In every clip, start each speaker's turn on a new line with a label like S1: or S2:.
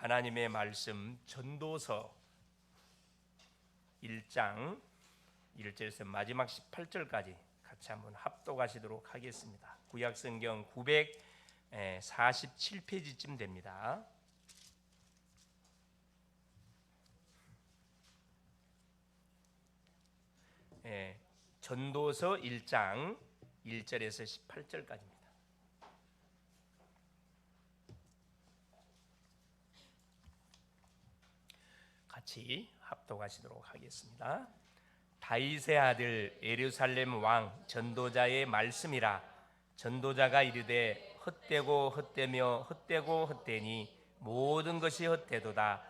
S1: 하나님의 말씀 전도서 1장 1절에서 마지막 18절까지 같이 한번 합독하시도록 하겠습니다. 구약성경 947페이지쯤 됩니다. 전도서 1장 1절에서 18절까지입니다. 같이 합독하시도록 하겠습니다. 다윗의 아들 예루살렘 왕 전도자의 말씀이라. 전도자가 이르되 헛되고 헛되며 헛되고 헛되니 모든 것이 헛되도다.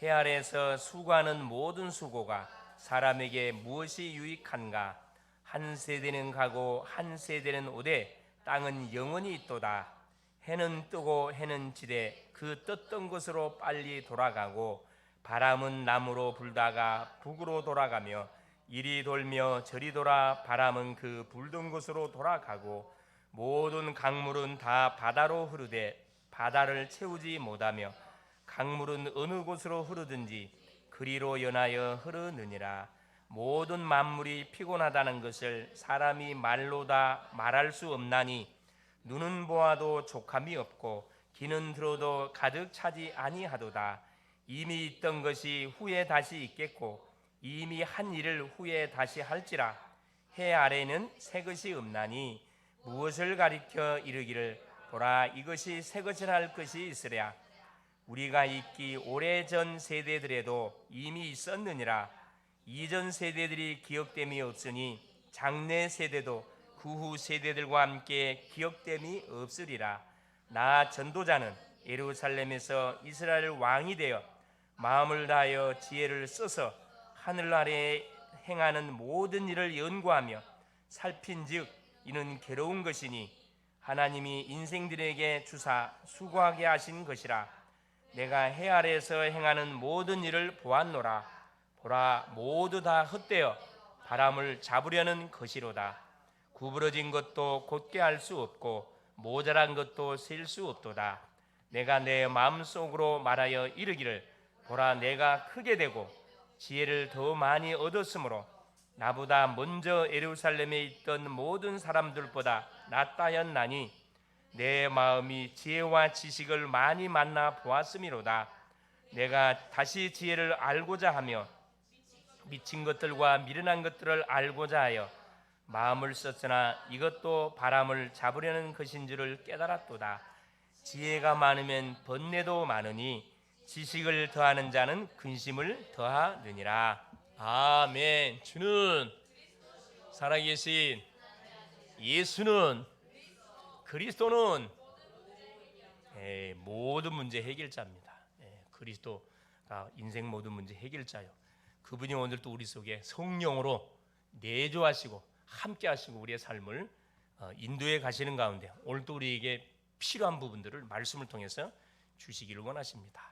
S1: 해 아래에서 수고하는 모든 수고가 사람에게 무엇이 유익한가? 한 세대는 가고 한 세대는 오되 땅은 영원히 있도다. 해는 뜨고 해는 지되 그 떴던 곳으로 빨리 돌아가고 바람은 남으로 불다가 북으로 돌아가며 이리 돌며 저리 돌아 바람은 그 불던 곳으로 돌아가고 모든 강물은 다 바다로 흐르되 바다를 채우지 못하며 강물은 어느 곳으로 흐르든지 그리로 연하여 흐르느니라. 모든 만물이 피곤하다는 것을 사람이 말로 다 말할 수 없나니 눈은 보아도 족함이 없고 귀는 들어도 가득 차지 아니하도다. 이미 있던 것이 후에 다시 있겠고 이미 한 일을 후에 다시 할지라. 해 아래는 새 것이 없나니 무엇을 가리켜 이르기를 보라 이것이 새 것이라 할 것이 있으랴. 우리가 있기 오래전 세대들에도 이미 있었느니라. 이전 세대들이 기억됨이 없으니 장래 세대도 그 후 세대들과 함께 기억됨이 없으리라. 나 전도자는 예루살렘에서 이스라엘 왕이 되어 마음을 다하여 지혜를 써서 하늘 아래에 행하는 모든 일을 연구하며 살핀즉 이는 괴로운 것이니 하나님이 인생들에게 주사 수고하게 하신 것이라. 내가 해 아래에서 행하는 모든 일을 보았노라. 보라 모두 다 헛되어 바람을 잡으려는 것이로다. 구부러진 것도 곧게 할 수 없고 모자란 것도 셀 수 없도다. 내가 내 마음속으로 말하여 이르기를 보라 내가 크게 되고 지혜를 더 많이 얻었으므로 나보다 먼저 예루살렘에 있던 모든 사람들보다 낫다였나니 내 마음이 지혜와 지식을 많이 만나 보았음이로다. 내가 다시 지혜를 알고자 하며 미친 것들과 미련한 것들을 알고자 하여 마음을 썼으나 이것도 바람을 잡으려는 것인 줄을 깨달았도다. 지혜가 많으면 번뇌도 많으니 지식을 더하는 자는 근심을 더하느니라. 아멘. 주는 살아계신 예수는 그리스도는 모든 문제 해결자입니다. 그리스도가 인생 모든 문제 해결자요. 그분이 오늘 또 우리 속에 성령으로 내조하시고 함께 하시고 우리의 삶을 인도해 가시는 가운데 오늘 또 우리에게 필요한 부분들을 말씀을 통해서 주시기를 원하십니다.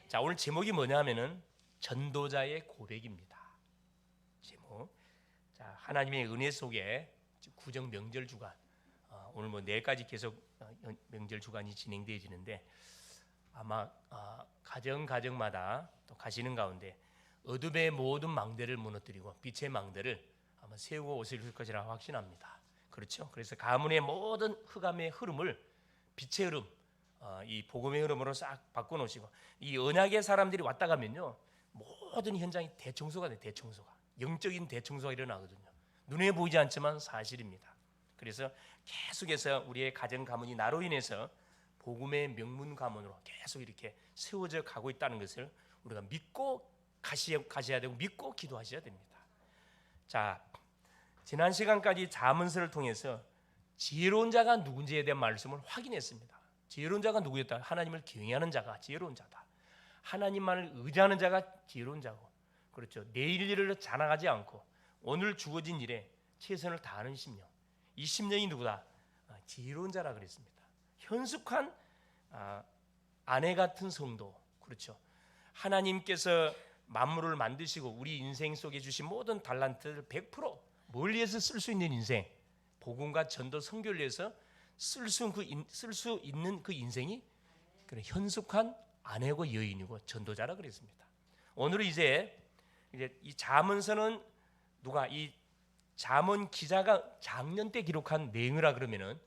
S1: 자, 오늘 제목이 뭐냐면은 전도자의 고백입니다. 제목. 자, 하나님의 은혜 속에 구정 명절 주간, 오늘 뭐 내일까지 계속 명절 주간이 진행되어지는데 아마 가정마다 또 가시는 가운데 어둠의 모든 망대를 무너뜨리고 빛의 망대를 아마 세우고 오실 것이라 확신합니다. 그렇죠? 그래서 가문의 모든 흑암의 흐름을 빛의 흐름, 이 복음의 흐름으로 싹 바꿔놓으시고 이 언약의 사람들이 왔다 가면요 모든 현장이 대청소가 돼. 대청소가 영적인 대청소가 일어나거든요. 눈에 보이지 않지만 사실입니다. 그래서 계속해서 우리의 가정 가문이 나로 인해서 복음의 명문 가문으로 계속 이렇게 세워져 가고 있다는 것을 우리가 믿고 가셔야 되고 믿고 기도하셔야 됩니다. 자, 지난 시간까지 잠언서를 통해서 지혜로운 자가 누군지에 대한 말씀을 확인했습니다. 지혜로운 자가 누구였다? 하나님을 경외하는 자가 지혜로운 자다. 하나님만을 의지하는 자가 지혜로운 자고, 그렇죠. 내일 일을 자랑하지 않고 오늘 주어진 일에 최선을 다하는 심령. 이 심령이 누구다? 지혜로운 자라 그랬습니다. 현숙한 아내 같은 성도, 그렇죠. 하나님께서 만물을 만드시고 우리 인생 속에 주신 모든 달란트를 100% 멀리에서 쓸 수 있는 인생, 복음과 전도 선교를 위해서 쓸 수 있는 그 인생이 그런 현숙한 아내고 여인이고 전도자라 그랬습니다. 오늘은 이제 이 잠언서는 누가 이 잠언 기자가 장년 때 기록한 내용이라 그러면은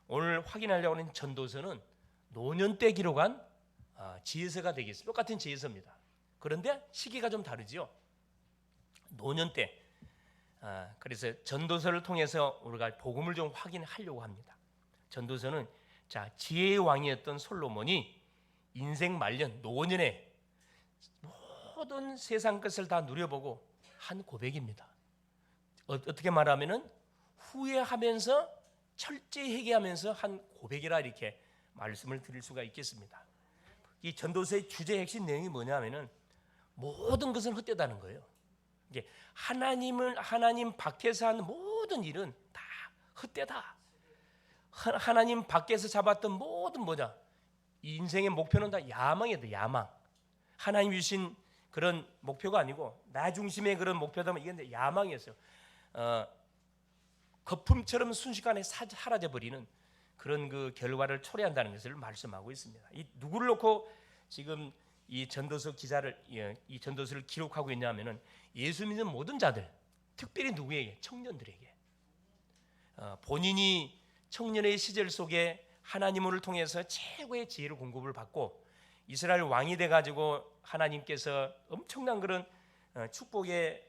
S1: 오늘 확인하려고 하는 전도서는 노년 때 기록한 지혜서가 되겠습니다. 똑같은 지혜서입니다. 그런데 시기가 좀 다르죠. 노년 때. 그래서 전도서를 통해서 우리가 복음을 좀 확인하려고 합니다. 전도서는 지혜의 왕이었던 솔로몬이 인생 말년 노년에 모든 세상 것을 다 누려보고 한 고백입니다. 어떻게 말하면은 후회하면서 철저히 회개하면서 한 고백이라 이렇게 말씀을 드릴 수가 있겠습니다. 이 전도서의 주제 핵심 내용이 뭐냐면은 모든 것은 헛되다는 거예요. 이게 하나님 밖에서 하는 모든 일은 다 헛되다. 하나님 밖에서 잡았던 모든 이 인생의 목표는 다 야망이다. 야망. 하나님 주신 그런 목표가 아니고 나 중심의 그런 목표다. 이게 야망이었어요. 거품처럼 순식간에 사라져 버리는 그런 그 결과를 초래한다는 것을 말씀하고 있습니다. 이 누구를 놓고 지금 이 전도서 기자를 이 전도서를 기록하고 있냐면은 예수 믿는 모든 자들, 특별히 누구에게? 청년들에게. 본인이 청년의 시절 속에 하나님을 통해서 최고의 지혜를 공급을 받고 이스라엘 왕이 돼 가지고 하나님께서 엄청난 그런 축복의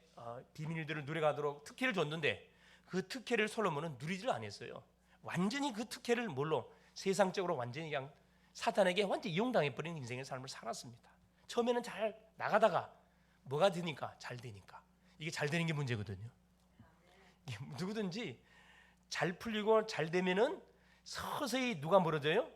S1: 비밀들을 누려가도록 특혜를 줬는데 그 특혜를 솔로몬은 누리지를 않았어요. 완전히 그 특혜를 뭘로? 세상적으로 완전히 그냥 사탄에게 완전히 이용당해버린 인생의 삶을 살았습니다. 처음에는 잘 나가다가 뭐가 되니까? 잘 되니까. 이게 잘 되는 게 문제거든요. 누구든지 잘 풀리고 잘 되면은 서서히 누가 멀어져요?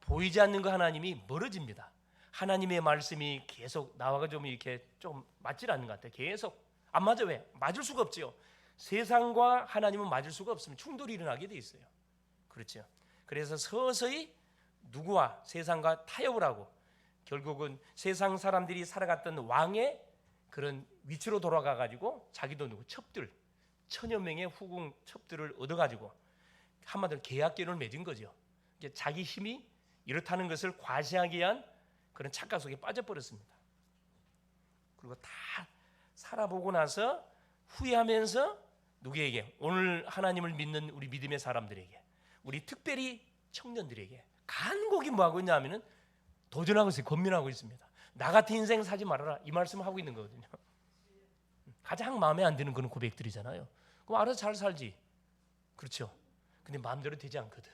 S1: 보이지 않는 그 하나님이 멀어집니다. 하나님의 말씀이 계속 나와가 좀 이렇게 좀 맞질 않는 것 같아요. 계속 안 맞아. 왜? 맞을 수가 없죠. 세상과 하나님은 맞을 수가 없으면 충돌이 일어나게 돼 있어요. 그렇죠. 그래서 서서히 누구와 세상과 타협을 하고 결국은 세상 사람들이 살아갔던 왕의 그런 위치로 돌아가 가지고 자기도 첩들 천여 명의 후궁 첩들을 얻어 가지고 한마디로 계약계를 맺은 거죠. 자기 힘이 이렇다는 것을 과시하기 위한 그런 착각 속에 빠져버렸습니다. 그리고 다 살아보고 나서 후회하면서 누구에게? 오늘 하나님을 믿는 우리 믿음의 사람들에게, 우리 특별히 청년들에게 간곡히 뭐하고 있냐면은 도전하고 있어요. 권면하고 있습니다. 나 같은 인생 사지 말아라, 이 말씀을 하고 있는 거거든요. 가장 마음에 안 드는 그런 고백들이잖아요. 그럼 알아서 잘 살지. 그렇죠. 근데 마음대로 되지 않거든.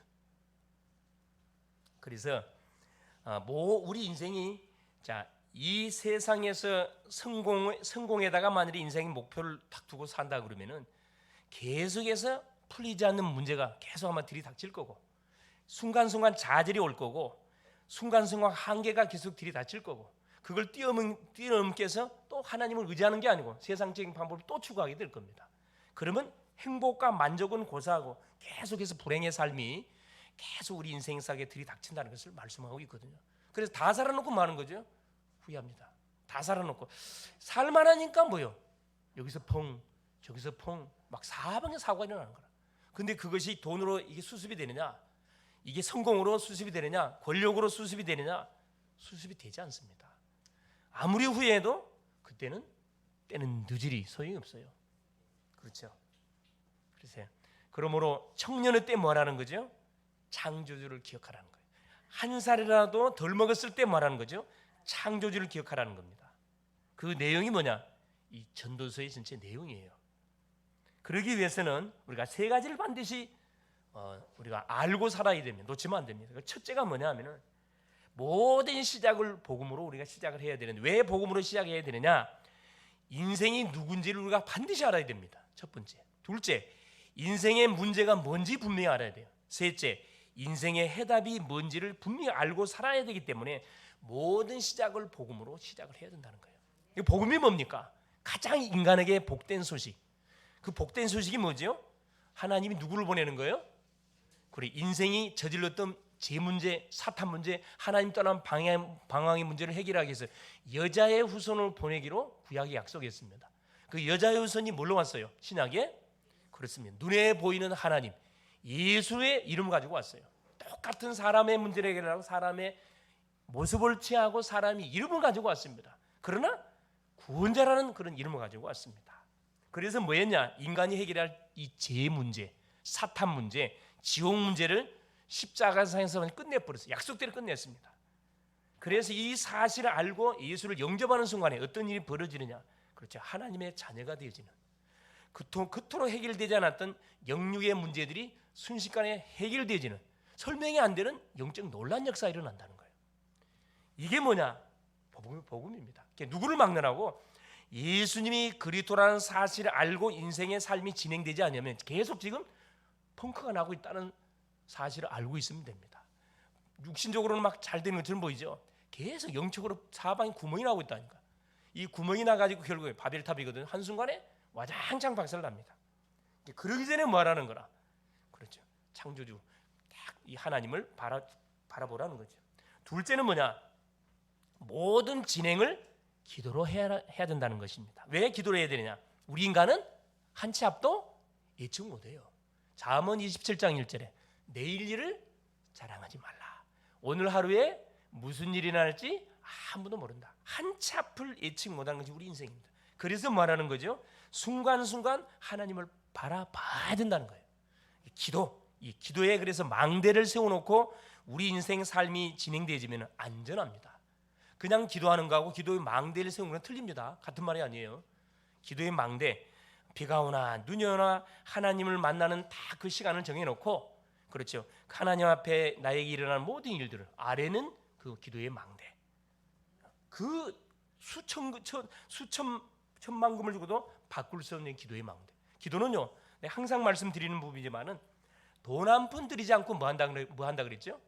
S1: 그래서 우리 인생이 이 세상에서 성공에다가 만일에 인생의 목표를 딱 두고 산다 그러면은 계속해서 풀리지 않는 문제가 계속 아마 들이닥칠 거고, 순간순간 좌절이 올 거고, 순간순간 한계가 계속 들이닥칠 거고, 그걸 뛰어넘게서 또 하나님을 의지하는 게 아니고 세상적인 방법을 또 추구하게 될 겁니다. 그러면 행복과 만족은 고사하고 계속해서 불행의 삶이 계속 우리 인생 속에 들이닥친다는 것을 말씀하고 있거든요. 그래서 다 살아놓고 마는 거죠. 후회합니다. 다 살아놓고 살만하니까 뭐요? 여기서 펑 저기서 펑 막 사방에 사고가 일어나는 거라. 근데 그것이 돈으로 이게 수습이 되느냐? 이게 성공으로 수습이 되느냐? 권력으로 수습이 되느냐? 수습이 되지 않습니다. 아무리 후회해도 때는 늦으리 소용이 없어요. 그렇죠? 그래서 그러므로 청년의 때 뭐라는 거죠? 창조주를 기억하라는 거예요. 한 살이라도 덜 먹었을 때 뭐라는 거죠? 창조주를 기억하라는 겁니다. 그 내용이 뭐냐? 이 전도서의 전체 내용이에요. 그러기 위해서는 우리가 세 가지를 반드시 우리가 알고 살아야 됩니다. 놓치면 안 됩니다. 첫째가 뭐냐 하면은 모든 시작을 복음으로 우리가 시작을 해야 되는데, 왜 복음으로 시작해야 되느냐? 인생이 누군지를 우리가 반드시 알아야 됩니다. 첫 번째. 둘째, 인생의 문제가 뭔지 분명히 알아야 돼요. 셋째, 인생의 해답이 뭔지를 분명히 알고 살아야 되기 때문에 모든 시작을 복음으로 시작을 해야 된다는 거예요. 이 복음이 뭡니까? 가장 인간에게 복된 소식. 그 복된 소식이 뭐죠? 하나님이 누구를 보내는 거예요? 그래, 인생이 저질렀던 제 문제, 사탄 문제, 하나님 떠난 방황의 문제를 해결하기 위해서 여자의 후손을 보내기로 구약이 약속했습니다. 그 여자의 후손이 뭘로 왔어요? 신약에? 그렇습니다. 눈에 보이는 하나님, 예수의 이름을 가지고 왔어요. 똑같은 사람의 문제를 해결하고 사람의 모습을 취하고 사람이 이름을 가지고 왔습니다. 그러나 구원자라는 그런 이름을 가지고 왔습니다. 그래서 뭐였냐? 인간이 해결할 이 죄 문제, 사탄 문제, 지옥 문제를 십자가상에서 끝내버렸어요. 약속대로 끝냈습니다. 그래서 이 사실을 알고 예수를 영접하는 순간에 어떤 일이 벌어지느냐? 그렇죠. 하나님의 자녀가 되어지는, 그토록 해결되지 않았던 영육의 문제들이 순식간에 해결되어지는, 설명이 안 되는 영적 놀란 역사가 일어난다는 거예요. 이게 뭐냐? 복음입니다. 누구를 막느라고? 예수님이 그리스도라는 사실을 알고 인생의 삶이 진행되지 않으면 계속 지금 펑크가 나고 있다는 사실을 알고 있으면 됩니다. 육신적으로는 막 잘 되는 것처럼 보이죠. 계속 영적으로 사방에 구멍이 나고 있다니까. 이 구멍이 나가지고 결국에 바벨탑이거든요. 한순간에 와장창 박살납니다. 그러기 전에 뭐 하라는 거라? 그렇죠. 창조주 딱 이 하나님을 바라보라는 거죠. 둘째는 뭐냐? 모든 진행을 기도로 해야 된다는 것입니다. 왜 기도를 해야 되느냐? 우리 인간은 한 치 앞도 예측 못해요. 잠언 27장 1절에 내일 일을 자랑하지 말라. 오늘 하루에 무슨 일이 날지 아무도 모른다. 한 치 앞을 예측 못하는 것이 우리 인생입니다. 그래서 말하는 거죠. 순간순간 하나님을 바라봐야 된다는 거예요. 이 기도에 그래서 망대를 세워놓고 우리 인생 삶이 진행되어지면 안전합니다. 그냥 기도하는 거하고 기도의 망대를 세우는 건 틀립니다. 같은 말이 아니에요. 기도의 망대, 비가 오나 눈이 오나 하나님을 만나는 다 그 시간을 정해놓고, 그렇죠. 하나님 앞에 나에게 일어나는 모든 일들을, 아래는 그 기도의 망대, 그 천만 금을 주고도 바꿀 수 없는 기도의 망대. 기도는요, 항상 말씀드리는 부분이지만은 돈 한 푼 들이지 않고 뭐 한다 그랬죠?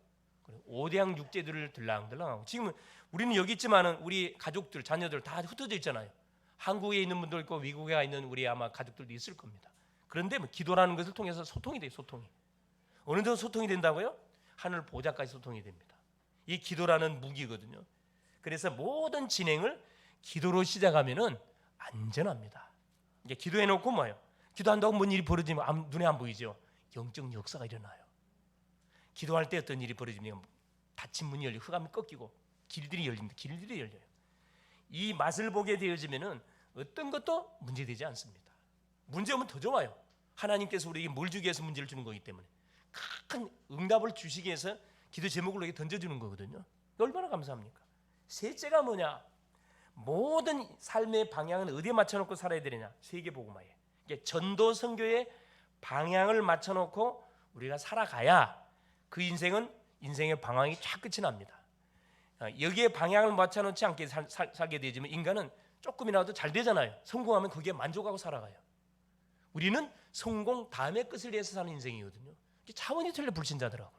S1: 오대양 육제들을 들랑들랑하고. 지금 우리는 여기 있지만은 우리 가족들, 자녀들 다 흩어져 있잖아요. 한국에 있는 분도 있고 미국에 있는 우리 아마 가족들도 있을 겁니다. 그런데 뭐 기도라는 것을 통해서 소통이 돼요. 소통이 어느 정도 소통이 된다고요? 하늘 보좌까지 소통이 됩니다. 이 기도라는 무기거든요. 그래서 모든 진행을 기도로 시작하면은 안전합니다. 이제 기도해놓고 뭐예요? 기도한다고 뭔 일이 벌어지면 눈에 안 보이죠? 영적 역사가 일어나요. 기도할 때 어떤 일이 벌어지면 닫힌 문이 열리고 흑암이 꺾이고 길들이 열립니다. 길들이 열려요. 이 맛을 보게 되어지면은 어떤 것도 문제되지 않습니다. 문제 오면 더 좋아요. 하나님께서 우리에게 뭘 주기 위해서 문제를 주는 거기 때문에 큰 응답을 주시기 위해서 기도 제목을 우리에게 던져주는 거거든요. 얼마나 감사합니까? 셋째가 뭐냐? 모든 삶의 방향은 어디에 맞춰놓고 살아야 되느냐? 세계복음화에. 전도 선교의 방향을 맞춰놓고 우리가 살아가야 그 인생의 방향이 쫙 끝이 납니다. 여기에 방향을 맞춰놓지 않게 살게 되지만 인간은 조금이라도 잘 되잖아요. 성공하면 거기에 만족하고 살아가요. 우리는 성공 다음의 끝을 위해서 사는 인생이거든요. 차원이 틀려 불신자들하고.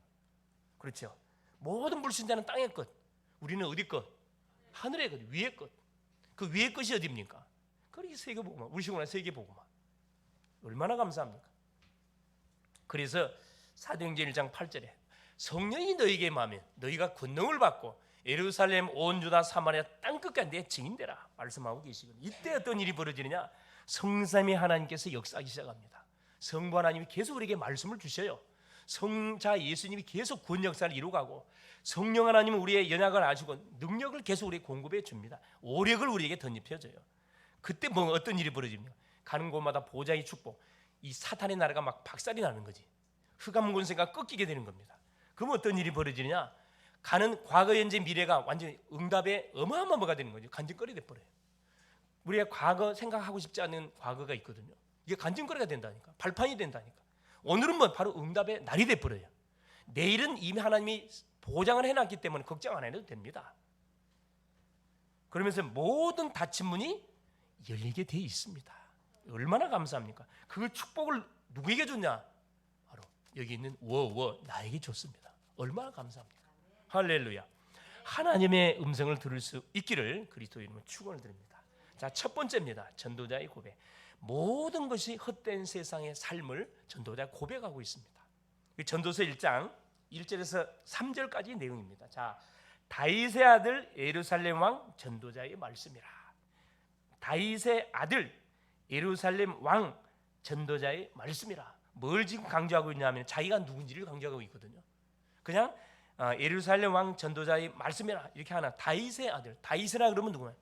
S1: 그렇죠. 모든 불신자는 땅의 것, 우리는 어디 것? 하늘의 것, 위의 것. 그 위의 것이 어디입니까? 그러기 세계복음화, 우리 시골의 세계복음화. 얼마나 감사합니까? 그래서 사도행전 1장 8절에 성령이 너희에게 임하면 너희가 권능을 받고 예루살렘 온 유다 사마리아 땅끝까지 내 증인되라 말씀하고 계시거든요. 이때 어떤 일이 벌어지느냐? 성삼위 하나님께서 역사하기 시작합니다. 성부 하나님이 계속 우리에게 말씀을 주셔요. 성자 예수님이 계속 구원 역사를 이루어가고 성령 하나님은 우리의 연약을 아시고 능력을 계속 우리에게 공급해 줍니다. 오력을 우리에게 덧입혀줘요. 그때 뭐 어떤 일이 벌어집니까? 가는 곳마다 보좌의 축복, 이 사탄의 나라가 막 박살이 나는 거지. 흑암 권세가 꺾이게 되는 겁니다. 그럼 어떤 일이 벌어지느냐? 가는 과거, 현재, 미래가 완전히 응답의 어마어마한 뭐가 되는 거죠. 간증거리 돼버려요. 우리가 과거 생각하고 싶지 않은 과거가 있거든요. 이게 간증거리가 된다니까. 발판이 된다니까. 오늘은 뭐 바로 응답의 날이 돼버려요. 내일은 이미 하나님이 보장을 해놨기 때문에 걱정 안 해도 됩니다. 그러면서 모든 닫힌 문이 열리게 돼 있습니다. 얼마나 감사합니까? 그 축복을 누구에게 줬냐? 바로 여기 있는 나에게 줬습니다. 얼마나 감사합니까? 할렐루야. 하나님의 음성을 들을 수 있기를 그리스도 이름으로 축원을 드립니다. 자, 첫 번째입니다. 전도자의 고백. 모든 것이 헛된 세상의 삶을 전도자가 고백하고 있습니다. 전도서 1장 1절에서 3절까지 내용입니다. 자, 다윗의 아들 예루살렘 왕 전도자의 말씀이라. 다윗의 아들 예루살렘 왕 전도자의 말씀이라. 뭘 지금 강조하고 있냐면 자기가 누군지를 강조하고 있거든요. 그냥 예루살렘 왕 전도자의 말씀이라 이렇게 하나. 다윗의 아들. 다윗이라 그러면 누구야?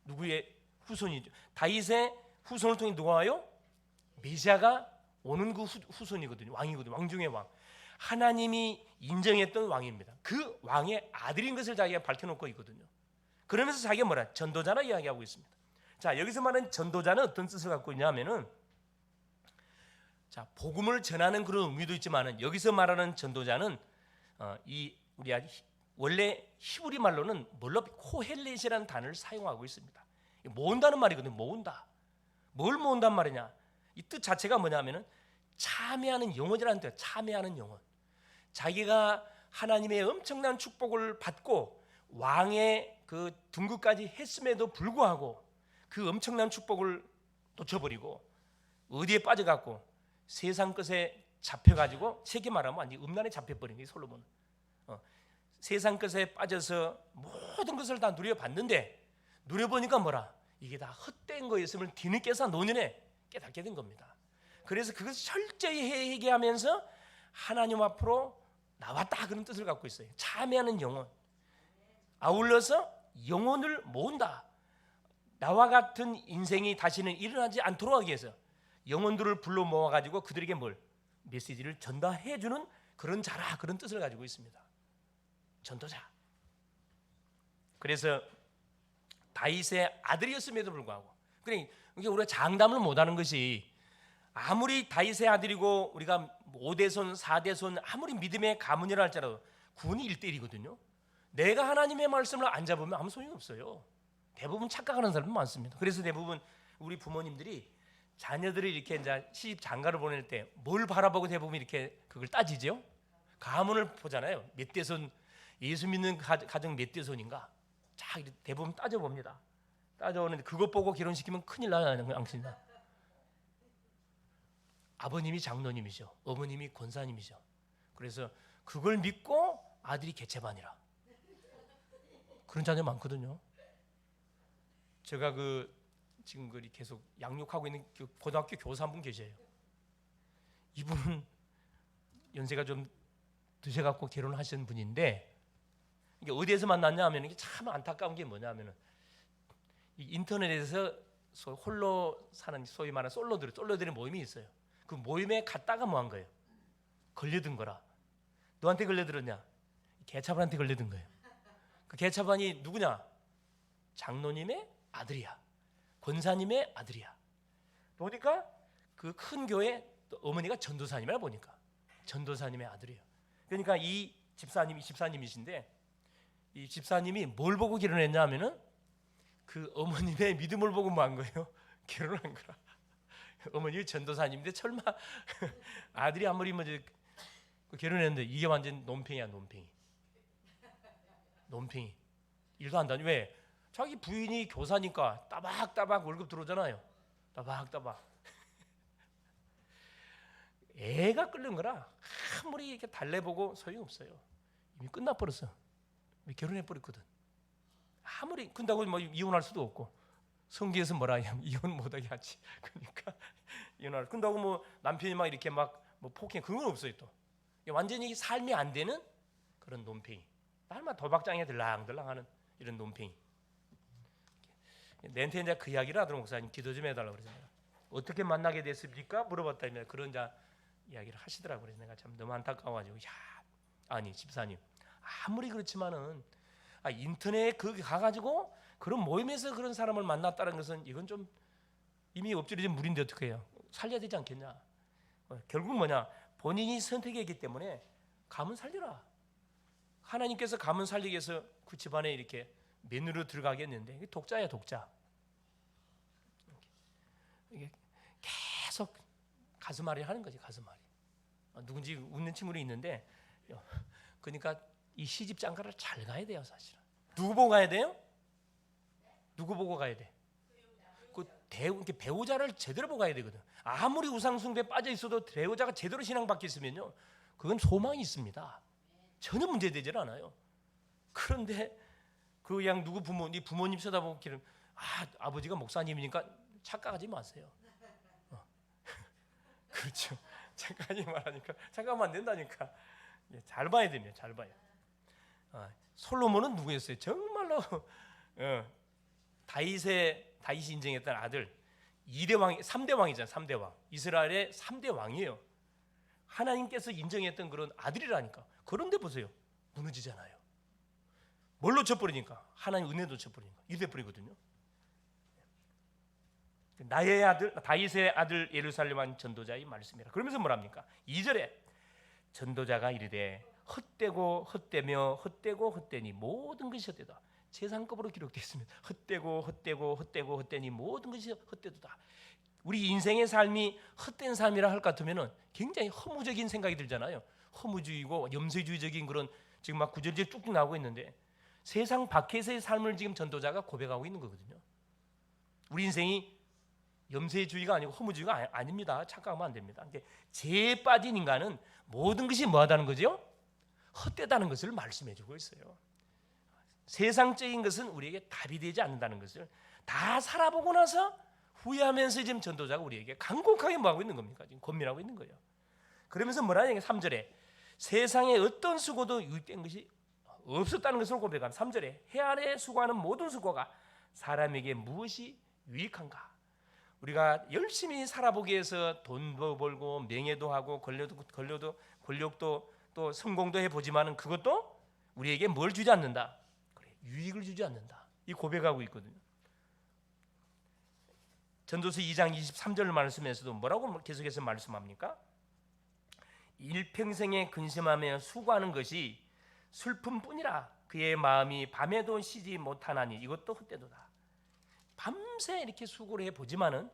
S1: 누구의 후손이죠? 다윗의 후손을 통해 누가 와요? 메시아가 오는 그 후손이거든요. 왕이거든요. 왕 중의 왕. 하나님이 인정했던 왕입니다. 그 왕의 아들인 것을 자기가 밝혀놓고 있거든요. 그러면서 자기가 뭐라? 전도자라 이야기하고 있습니다. 자, 여기서 말하는 전도자는 어떤 뜻을 갖고 있냐면은, 자, 복음을 전하는 그런 의미도 있지만은, 여기서 말하는 전도자는 우리가 원래 히브리 말로는 뭘로 코헬렛이라는 단어를 사용하고 있습니다. 모은다는 말이거든요. 모은다. 뭘 모은단 말이냐? 이 뜻 자체가 뭐냐면은 참여하는 영혼이라는 뜻. 참여하는 영혼. 자기가 하나님의 엄청난 축복을 받고 왕의 그 등극까지 했음에도 불구하고 그 엄청난 축복을 놓쳐버리고 어디에 빠져갖고 세상 것에 잡혀가지고 세게 말하면 완전히 음란에 잡혀버린 거예요. 솔로몬은 세상 것에 빠져서 모든 것을 다 누려봤는데 누려보니까 뭐라? 이게 다 헛된 거였음을 뒤늦게서 노년에 깨닫게 된 겁니다. 그래서 그것을 철저히 회개하면서 하나님 앞으로 나왔다, 그런 뜻을 갖고 있어요. 참여하는 영혼. 아울러서 영혼을 모은다. 나와 같은 인생이 다시는 일어나지 않도록 하기 위해서 영혼들을 불러 모아가지고 그들에게 뭘? 메시지를 전달해주는 그런 자라, 그런 뜻을 가지고 있습니다. 전도자. 그래서 다윗의 아들이었음에도 불구하고, 그러니까 우리가 장담을 못하는 것이, 아무리 다윗의 아들이고 우리가 5대손 4대손 아무리 믿음의 가문이라 할지라도 구원이 1대1이거든요. 내가 하나님의 말씀을 안 잡으면 아무 소용이 없어요. 대부분 착각하는 사람이 많습니다. 그래서 대부분 우리 부모님들이 자녀들이 이렇게 이제 시집 장가를 보낼 때 뭘 바라보고 대부분 이렇게 그걸 따지죠. 가문을 보잖아요. 몇 대손, 예수 믿는 가정 몇 대손인가? 자, 대부분 따져봅니다. 따져오는데 그것 보고 결혼시키면 큰일 나는 양심이다. 아버님이 장로님이죠. 어머님이 권사님이죠. 그래서 그걸 믿고 아들이 개체반이라. 그런 자녀 많거든요. 제가 지금 계속 양육하고 있는 고등학교 교사 한 분 계세요. 이분은 연세가 좀 드셔갖고 결혼하신 분인데, 이게 어디에서 만났냐 하면, 이게 참 안타까운 게 뭐냐 하면은, 이 인터넷에서 홀로 사는 소위 말하는 솔로들의 모임이 있어요. 그 모임에 갔다가 뭐 한 거예요? 걸려든 거라. 너한테 걸려들었냐? 개차반한테 걸려든 거예요. 그 개차반이 누구냐? 장로님의 아들이야. 권사님의 아들이야. 보니까 그 큰 교회 어머니가 전도사님이라 보니까 전도사님의 아들이에요. 그러니까 이 집사님이신데, 이 집사님이 뭘 보고 결혼했냐 하면은 그 어머님의 믿음을 보고 뭐 한 거예요? 결혼한 거라. 어머니 전도사님인데 설마 아들이 아무리 결혼했는데 이게 완전 논팽이야. 논팽이. 일도 안 다니. 왜? 자기 부인이 교사니까 따박따박 월급 들어오잖아요. 따박따박. 애가 끓는 거라 아무리 이렇게 달래보고 소용없어요. 이미 끝나버렸어. 결혼해버렸거든. 아무리 근다고 뭐 이혼할 수도 없고, 성경에서 뭐라 하냐면 이혼 못하게 하지. 그러니까 이혼할 근다고 뭐 남편이 막 이렇게 막 뭐 폭행, 그건 없어요. 또 완전히 삶이 안 되는 그런 논팽이. 날마다 도박장에 들랑들랑하는 이런 논팽이. 내한테 이제 그 이야기를 하더라고. 목사님 기도 좀 해달라고 그러잖아요. 어떻게 만나게 됐습니까? 물어봤다면 그런 이야기를 하시더라고요. 그래서 내가 참 너무 안타까워가지고, 아니 집사님, 아무리 그렇지만은 인터넷에 거기 가가지고 그런 모임에서 그런 사람을 만났다는 것은 이건 좀 이미 엎질러진 물인데 어떻게 해요? 살려야 되지 않겠냐? 결국 뭐냐? 본인이 선택했기 때문에 가문 살려라. 하나님께서 가문 살리기 위해서 그 집안에 이렇게 맨으로 들어가게 했는데, 독자야 독자. 이게 계속 가슴앓이 하는 거지. 가슴앓이. 누군지 웃는 친구도 있는데, 그러니까 이 시집 장가를 잘 가야 돼요. 사실은 누구 보고 가야 돼요? 누구 보고 가야 돼? 배우자를 제대로 보고 가야 되거든. 아무리 우상숭배에 빠져 있어도 배우자가 제대로 신앙받게 있으면요, 그건 소망이 있습니다. 전혀 문제되질 않아요. 그런데 그냥 누구 네 부모님 쳐다보고 기름, 아버지가 목사님이니까 착각하지 마세요. 그렇죠. 착각하지 말라니까. 착각하면 안 된다니까. 잘 봐야 됩니다. 잘 봐요. 솔로몬은 누구였어요? 정말로 다윗이 인정했던 아들 2대 왕, 3대 왕이잖아요. 3대 왕. 이스라엘의 3대 왕이에요. 하나님께서 인정했던 그런 아들이라니까. 그런데 보세요. 무너지잖아요. 뭘 놓쳐버리니까? 하나님 은혜 놓쳐버리니까. 유대불이거든요. 나의 아들, 다윗의 아들 예루살렘 왕 전도자의 말씀이라. 그러면서 뭐랍니까? 2절에 전도자가 이르되 헛되고 헛되며 헛되고 헛되니 모든 것이 헛되다. 재상급으로 기록되어 있습니다. 헛되고 헛되고 헛되고 헛되니 모든 것이 헛되도다. 우리 인생의 삶이 헛된 삶이라 할 것 같으면 굉장히 허무적인 생각이 들잖아요. 허무주의고 염세주의적인 그런 지금 막 구절이 쭉쭉 나오고 있는데 세상 밖에서의 삶을 지금 전도자가 고백하고 있는 거거든요. 우리 인생이 염세주의가 아니고 허무주의가 아닙니다. 착각하면 안 됩니다. 죄에 빠진 인간은 모든 것이 뭐하다는 거죠? 헛되다는 것을 말씀해주고 있어요. 세상적인 것은 우리에게 답이 되지 않는다는 것을 다 살아보고 나서 후회하면서 지금 전도자가 우리에게 간곡하게 뭐하고 있는 겁니까? 지금 권면하고 있는 거예요. 그러면서 뭐라냐? 3절에 세상에 어떤 수고도 유익된 것이 없었다는 것을 고백한 3절에 해 아래 수고하는 모든 수고가 사람에게 무엇이 유익한가? 우리가 열심히 살아보기 위해서 돈도 벌고 명예도 하고 권력도 또 성공도 해보지만은 그것도 우리에게 뭘 주지 않는다? 그래, 유익을 주지 않는다. 이 고백하고 있거든요. 전도서 2장 23절 말씀에서도 뭐라고 계속해서 말씀합니까? 일평생에 근심하며 수고하는 것이 슬픔뿐이라 그의 마음이 밤에도 쉬지 못하나니 이것도 헛되도다. 밤새 이렇게 수고를 해보지만은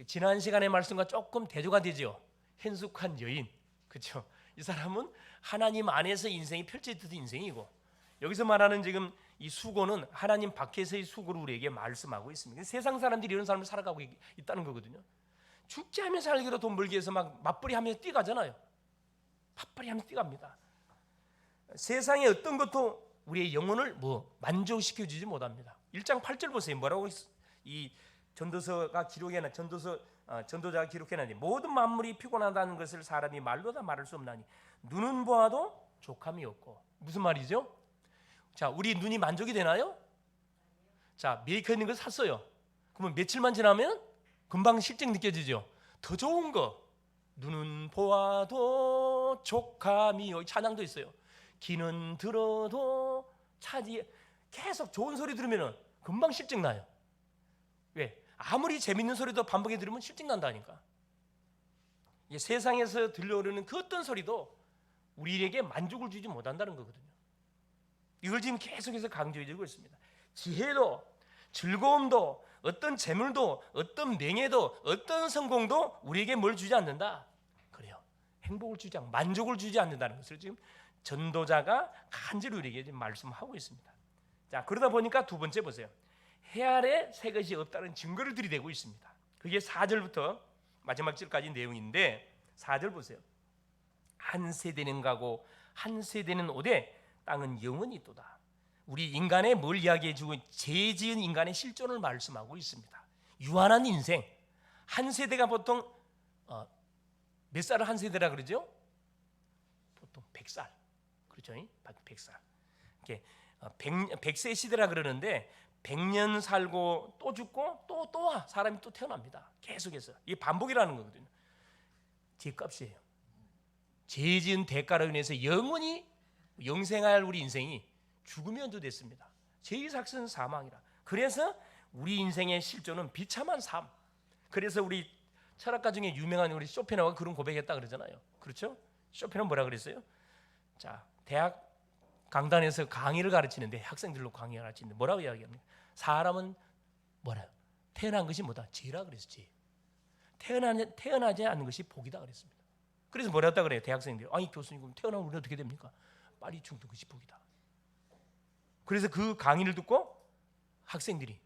S1: 지난 시간의 말씀과 조금 대조가 되죠. 현숙한 여인, 그렇죠? 이 사람은 하나님 안에서 인생이 펼쳐지던 인생이고 여기서 말하는 지금 이 수고는 하나님 밖에서의 수고를 우리에게 말씀하고 있습니다. 세상 사람들이 이런 삶을 살아가고 있다는 거거든요. 죽지 않으면 살기로 돈 벌기 위해서 막 맞벌이 하면서 뛰어가잖아요. 맞벌이 하면서 뛰어갑니다. 세상의 어떤 것도 우리의 영혼을 만족시켜주지 못합니다. 1장 8절 보세요. 뭐라고 이 전도서가 기록해나 전도자가 기록해놨니 모든 만물이 피곤하다는 것을 사람이 말로 다 말할 수 없나니 눈은 보아도 족함이 없고. 무슨 말이죠? 자, 우리 눈이 만족이 되나요? 자, 메이커 있는 걸 샀어요. 그러면 며칠만 지나면 금방 실증 느껴지죠. 더 좋은 거 눈은 보아도 족함이 여기 찬양도 있어요. 귀는 들어도 차지 계속 좋은 소리 들으면 금방 실증 나요. 왜? 아무리 재밌는 소리도 반복해 들으면 실증 난다니까. 세상에서 들려오르는 그 어떤 소리도 우리에게 만족을 주지 못한다는 거거든요. 이걸 지금 계속해서 강조해주고 있습니다. 지혜도 즐거움도 어떤 재물도 어떤 명예도 어떤 성공도 우리에게 뭘 주지 않는다. 그래요. 행복을 주지 않고 만족을 주지 않는다는 것을 지금 전도자가 간절히 우리에게 지금 말씀하고 있습니다. 자, 그러다 보니까 두 번째 보세요. 해 아래 새 것이 없다는 증거를 들이대고 있습니다. 그게 4절부터 마지막 절까지 내용인데 4절 보세요. 한 세대는 가고 한 세대는 오되 땅은 영원히 있도다. 우리 인간의 뭘 이야기해주고 죄 지은 인간의 실존을 말씀하고 있습니다. 유한한 인생. 한 세대가 보통 몇 살을 한 세대라 그러죠? 보통 100살. 그렇죠? 100살. 이렇게 100세 시대라 그러는데 100년 살고 또 죽고 또 와. 사람이 또 태어납니다. 계속해서. 이게 반복이라는 거거든요. 죄값이에요. 죄 지은 대가로 인해서 영원히 영생할 우리 인생이 죽음이 연주됐습니다. 죄의 삭은 사망이라. 그래서 우리 인생의 실존은 비참한 삶. 그래서 우리 철학가 중에 유명한 우리 쇼펜하우가 그런 고백했다 그러잖아요. 그렇죠? 쇼펜은 뭐라 그랬어요? 자, 대학 강단에서 강의를 가르치는데 학생들로 강의를 가르치는데 뭐라고 이야기합니까? 사람은 뭐래요? 태어난 것이 뭐다? 죄라 그랬어. 죄. 태어나지 않는 것이 복이다 그랬습니다. 그래서 뭐랬다 그래요? 대학생들이. 아니 교수님 그럼 태어나면 우리 어떻게 됩니까? 빨리 죽는 것이 복이다. 그래서 그 강의를 듣고 학생들이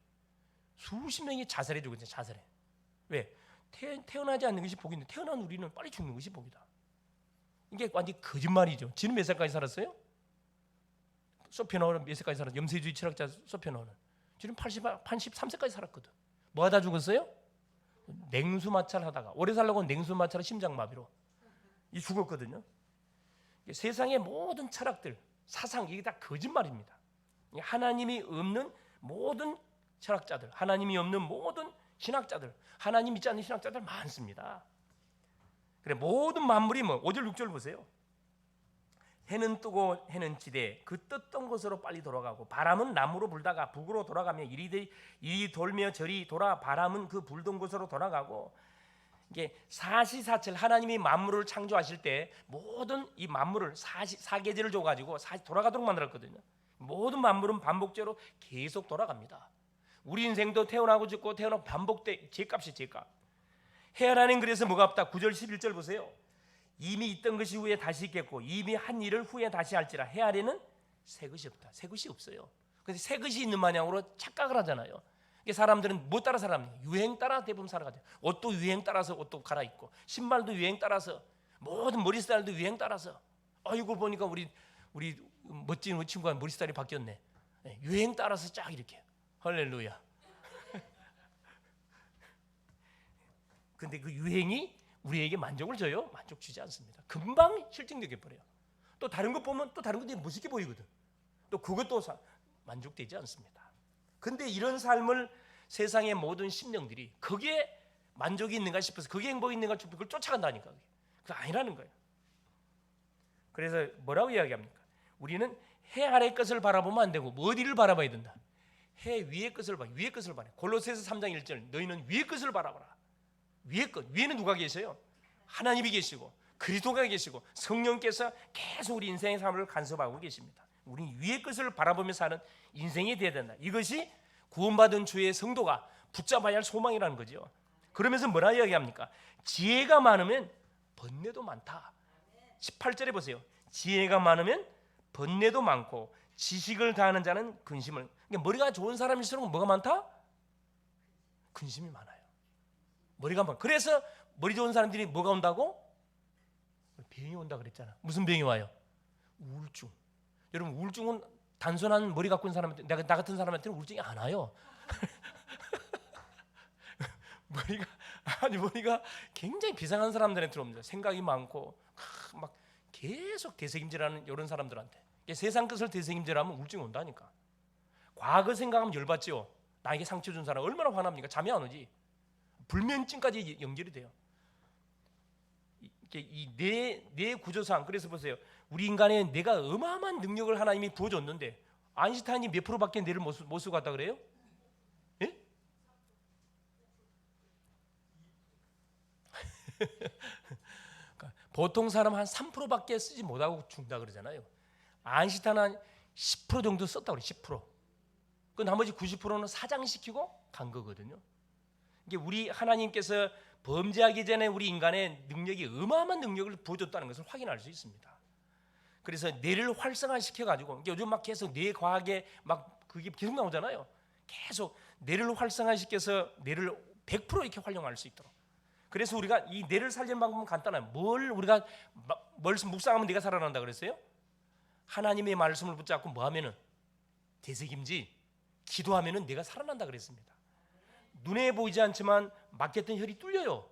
S1: 수십 명이 자살해주고 있어요. 자살해. 왜? 태어나지 않는 것이 복인데 태어난 우리는 빨리 죽는 것이 복이다. 이게 완전 거짓말이죠. 지는 몇 살까지 살았어요? 소피아노는 몇 살까지 살았어요? 염세주의 철학자 소피아노는 지금 83세까지 살았거든. 뭐 하다 죽었어요? 냉수 마찰하다가 오래 살려고 냉수 마찰 심장마비로 죽었거든요. 세상의 모든 철학들 사상, 이게 다 거짓말입니다. 하나님이 없는 모든 철학자들, 하나님이 없는 모든 신학자들, 하나님 믿지 않는 신학자들 많습니다. 그래, 모든 만물이 5절 6절 보세요. 해는 뜨고 해는 지되 그 떴던 곳으로 빨리 돌아가고, 바람은 남으로 불다가 북으로 돌아가며 이리 돌며 저리 돌아 바람은 그 불던 곳으로 돌아가고. 이게 사시사철, 하나님이 만물을 창조하실 때 모든 이 만물을 사계절을 줘가지고 돌아가도록 만들었거든요. 모든 만물은 반복적으로 계속 돌아갑니다. 우리 인생도 태어나고 죽고 태어나고 반복돼. 죄값이 죄값. 헤아나는 그래서 뭐가 없다. 9절 11절 보세요. 이미 있던 것이 후에 다시 있겠고 이미 한 일을 후에 다시 할지라. 헤아리는 새 것이 없다. 새 것이 없어요. 그래서 새 것이 있는 마냥으로 착각을 하잖아요. 사람들은 뭐 따라 살아갑니까? 유행 따라 대부분 살아가죠. 옷도 유행 따라서 옷도 갈아입고, 신발도 유행 따라서, 모든 머리 스타일도 유행 따라서. 이거 보니까 우리 멋진 우리 친구가 머리 스타일이 바뀌었네. 유행 따라서 쫙 이렇게. 할렐루야. 근데 그 유행이 우리에게 만족을 줘요? 만족 주지 않습니다. 금방 실증되게 버려요. 또 다른 것 보면 또 다른 것들이 멋있게 보이거든. 또 그것도 만족되지 않습니다. 근데 이런 삶을 세상의 모든 심령들이 거기에 만족이 있는가 싶어서, 거기에 행복이 있는가 싶어서 그걸 쫓아간다니까. 그게 아니라는 거예요. 그래서 뭐라고 이야기합니까? 우리는 해 아래 것을 바라보면 안 되고 어디를 바라봐야 된다? 해 위의 것을 봐. 위의 것을 봐라. 골로새서 3장 1절 너희는 위의 것을 바라봐라. 위의 것. 위에는 누가 계세요? 하나님이 계시고 그리스도가 계시고 성령께서 계속 우리 인생의 삶을 간섭하고 계십니다. 우리는 위의 것을 바라보며 사는 인생이 되어야 된다. 이것이 구원받은 주의 성도가 붙잡아야 할 소망이라는 거죠. 그러면서 뭐라 이야기합니까? 지혜가 많으면 번뇌도 많다. 18절에 보세요. 지혜가 많으면 번뇌도 많고 지식을 다하는 자는 근심을. 그러니까 머리가 좋은 사람일수록 뭐가 많다? 근심이 많아요. 머리가 많아. 그래서 머리 좋은 사람들이 뭐가 온다고? 병이 온다 그랬잖아. 무슨 병이 와요? 우울증. 여러분, 우울증은 단순한 머리 갖고 있는 사람한테, 나 같은 사람한테는 우울증이 안 와요. 머리가 굉장히 비상한 사람들한테 옵니다. 생각이 많고 막 계속 되새김질하는 이런 사람들한테. 세상 것을 되새김질하면 우울증이 온다니까. 과거 생각하면 열받죠. 나에게 상처 준 사람 얼마나 화납니까? 잠이 안 오지. 불면증까지 연결이 돼요. 내 구조상. 그래서 보세요. 우리 인간의 뇌가 어마어마한 능력을 하나님이 부어줬는데 아인슈타인이 몇 프로밖에 뇌를 못 쓰고 갔다 그래요? 예? 그러니까 보통 사람 한 3%밖에 쓰지 못하고 죽는다 그러잖아요. 아인슈타인은 한 10% 정도 썼다고 그래요. 10%. 그 나머지 90%는 사장시키고 간 거거든요. 이게 우리 하나님께서 범죄하기 전에 우리 인간의 능력이 어마어마한 능력을 부어줬다는 것을 확인할 수 있습니다. 그래서 뇌를 활성화시켜 가지고 요즘 막 계속 뇌 과학에 막 그게 계속 나오잖아요. 계속 뇌를 활성화시켜서 뇌를 100% 이렇게 활용할 수 있도록. 그래서 우리가 이 뇌를 살리는 방법은 간단해요. 우리가 묵상하면 뇌가 살아난다 그랬어요? 하나님의 말씀을 붙잡고 뭐 하면은 되새김질, 기도하면은 뇌가 살아난다 그랬습니다. 눈에 보이지 않지만 막혔던 혈이 뚫려요.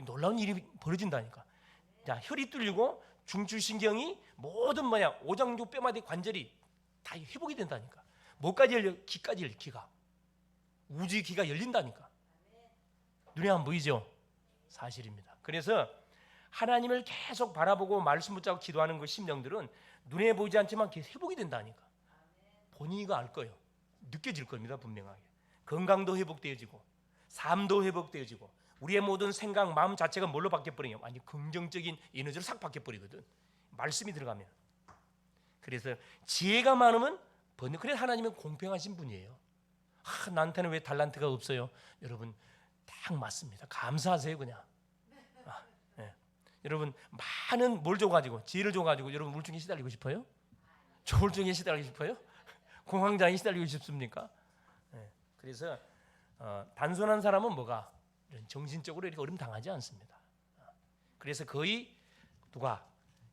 S1: 놀라운 일이 벌어진다니까. 자, 혈이 뚫리고 중추신경이 모든 오장육 뼈마디 관절이 다 회복이 된다니까. 뭐까지 열려? 귀까지 열려. 귀가. 우주의 귀가 열린다니까. 눈에 안 보이죠? 사실입니다. 그래서 하나님을 계속 바라보고 말씀 붙잡고 기도하는 그 심령들은 눈에 보이지 않지만 회복이 된다니까. 본인이 알 거예요. 느껴질 겁니다. 분명하게. 건강도 회복되어지고 삶도 회복되어지고 우리의 모든 생각, 마음 자체가 뭘로 바뀌어버려요? 완전 긍정적인 에너지로 싹 바뀌어버리거든. 말씀이 들어가면. 그래서 지혜가 많으면 그래서 하나님은 공평하신 분이에요. 나한테는 왜 달란트가 없어요? 여러분 딱 맞습니다. 감사하세요 그냥. 네. 여러분 많은 뭘 줘가지고 지혜를 줘가지고 여러분 우울증에 시달리고 싶어요? 조울증에 시달리고 싶어요? 공황장애에 시달리고 싶습니까? 네. 그래서 단순한 사람은 뭐가 정신적으로 이렇게 어려움 당하지 않습니다. 그래서 거의 누가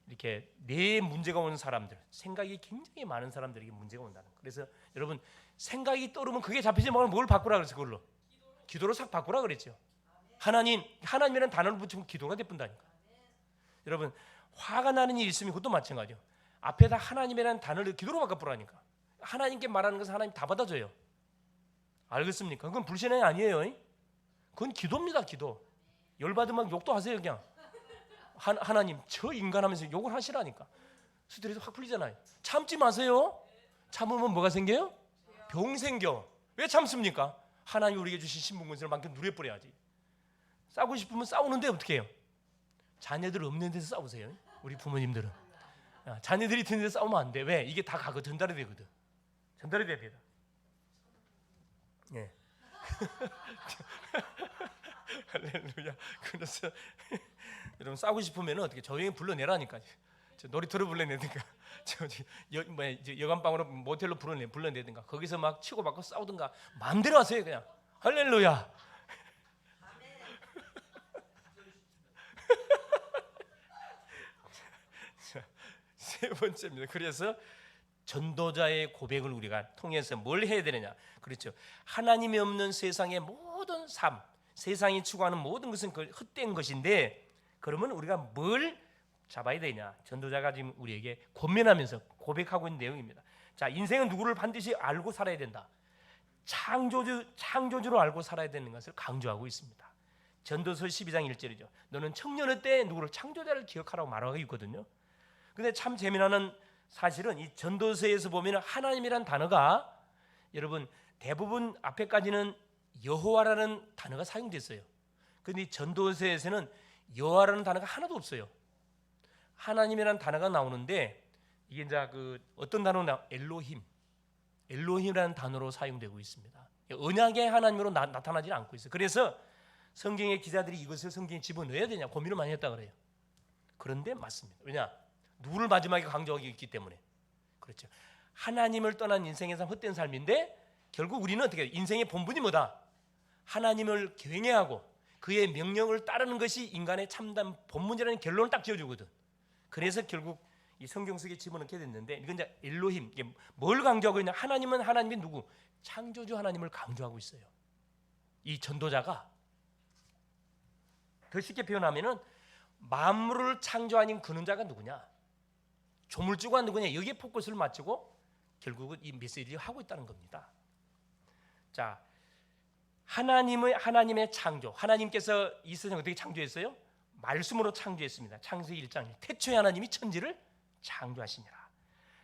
S1: 이렇게 뇌에 문제가 오는 사람들, 생각이 굉장히 많은 사람들에게 문제가 온다는 거예요. 그래서 여러분 생각이 떠오르면 그게 잡히지 말고 뭘 바꾸라 그랬어요. 그걸로 기도로 싹 바꾸라 그랬죠. 하나님이라는 단어를 붙이면 기도가 되뿐다니까. 여러분 화가 나는 일이 있으면 그것도 마찬가지예요. 앞에다 하나님이라는 단어를 기도로 바꿔보라니까. 하나님께 말하는 것은 하나님 다 받아줘요. 알겠습니까? 그건 불신앙이 아니에요. 그건 기도입니다. 기도. 열받으면 욕도 하세요. 그냥 하나님 저 인간하면서 욕을 하시라니까. 스트레스 확 풀리잖아요. 참지 마세요. 참으면 뭐가 생겨요? 병 생겨. 왜 참습니까? 하나님 우리에게 주신 신분권세를 만큼 누려버려야지. 싸우고 싶으면 싸우는데 어떻게 해요? 자녀들 없는 데서 싸우세요. 우리 부모님들은 자녀들이 있는 데서 싸우면 안 돼. 왜? 이게 다 가거 전달이 되거든. 전달이 됩니다. 예. 할렐루야. 그래서 여러분 싸우고 싶으면 어떻게 조용히 불러내라니까. 저 놀이터로 불러내든가, 여관방으로 모텔로 불러내든가, 거기서 막 치고받고 싸우든가 마음대로 하세요 그냥. 할렐루야. 세 번째입니다. 그래서 전도자의 고백을 우리가 통해서 뭘 해야 되느냐? 그렇죠. 하나님이 없는 세상의 모든 삶, 세상이 추구하는 모든 것은 헛된 것인데, 그러면 우리가 뭘 잡아야 되냐? 전도자가 지금 우리에게 권면하면서 고백하고 있는 내용입니다. 자, 인생은 누구를 반드시 알고 살아야 된다. 창조주로 알고 살아야 되는 것을 강조하고 있습니다. 전도서 12장 1절이죠. 너는 청년의 때 누구를 창조자를 기억하라고 말하고 있거든요. 근데 참 재미나는 사실은 이 전도서에서 보면 하나님이란 단어가 여러분 대부분 앞에까지는 여호와라는 단어가 사용됐어요. 그런데 이 전도서에서는 여호와라는 단어가 하나도 없어요. 하나님이라는 단어가 나오는데 이게 이제 어떤 단어나 엘로힘이라는 단어로 사용되고 있습니다. 언약의 하나님으로 나타나지 않고 있어요. 그래서 성경의 기자들이 이것을 성경에 집어넣어야 되냐 고민을 많이 했다 그래요. 그런데 맞습니다. 왜냐? 누구를 마지막에 강조하고 있기 때문에. 그렇죠. 하나님을 떠난 인생의 삶, 헛된 삶인데 결국 우리는 어떻게 해요? 인생의 본분이 뭐다? 하나님을 경외하고 그의 명령을 따르는 것이 인간의 참담 본문이라는 결론을 딱 지어주거든. 그래서 결국 이 성경 속에 집어넣게 됐는데, 이건 이제 엘로힘, 이게 뭘 강조하고 있냐? 하나님은 하나님이 누구? 창조주 하나님을 강조하고 있어요. 이 전도자가 더 쉽게 표현하면은 만물을 창조하는 근원자가 누구냐? 조물주가 누구냐? 여기에 포커스를 맞추고 결국은 이 메시지를 하고 있다는 겁니다. 자, 하나님의 창조, 하나님께서 이 세상을 어떻게 창조했어요? 말씀으로 창조했습니다. 창세기 1장 태초에 하나님이 천지를 창조하시니라.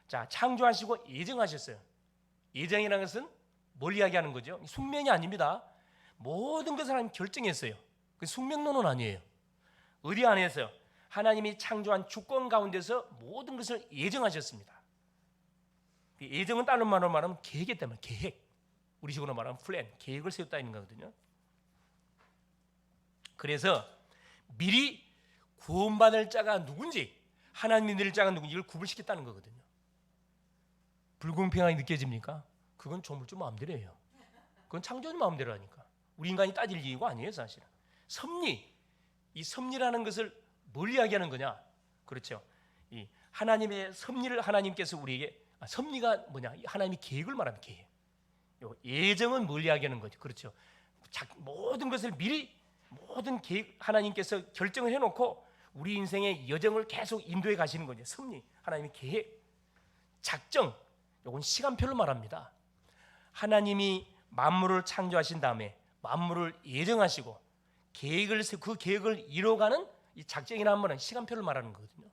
S1: 자, 창조하시고 예정하셨어요. 예정이라는 것은 뭘 이야기하는 거죠? 숙명이 아닙니다. 모든 것을 하나님 결정했어요. 그 숙명론은 아니에요. 어디 안에서 하나님이 창조한 주권 가운데서 모든 것을 예정하셨습니다. 예정은 다른 말로 말하면 계획에 때문에 계획. 우리 식으로 말하면 플랜, 계획을 세웠다는 거거든요. 그래서 미리 구원받을 자가 누군지, 하나님이 낼 자가 누군지 이걸 구분시켰다는 거거든요. 불공평하게 느껴집니까? 그건 조물주 마음대로예요. 그건 창조주 마음대로 하니까. 우리 인간이 따질 이유가 아니에요, 사실은. 섭리, 이 섭리라는 것을 뭘 이야기하는 거냐? 그렇죠. 이 하나님의 섭리를 하나님께서 우리에게, 섭리가 뭐냐? 하나님이 계획을 말하는 계획. 예정은 뭘 이야기하는 거죠? 그렇죠. 모든 것을 미리 모든 계획 하나님께서 결정을 해놓고 우리 인생의 여정을 계속 인도해 가시는 거죠. 섭리, 하나님의 계획, 작정. 이건 시간표를 말합니다. 하나님이 만물을 창조하신 다음에 만물을 예정하시고 그 계획을 이뤄가는 이 작정이라는 말은 시간표를 말하는 거거든요.